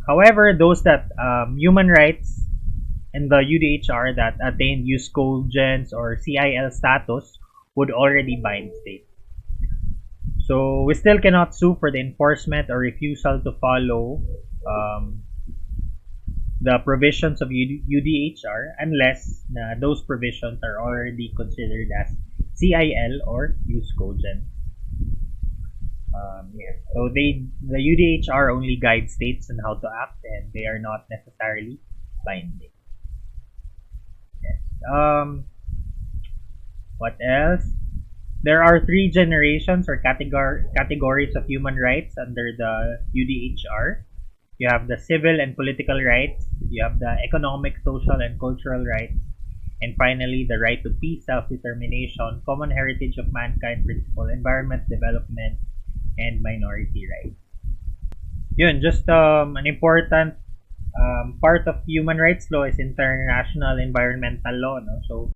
However, those that human rights in the UDHR that attained use cogents or CIL status would already bind states. So we still cannot sue for the enforcement or refusal to follow um, the provisions of UDHR unless those provisions are already considered as CIL or use cogent. Yeah. So the UDHR only guides states on how to act, and they are not necessarily binding. Yes. What else? There are three generations or categories of human rights under the UDHR. You have the civil and political rights. You have the economic, social, and cultural rights. And finally, the right to peace, self-determination, common heritage of mankind principle, environment development, and minority rights. Yun, just an important part of human rights law is international environmental law. No? So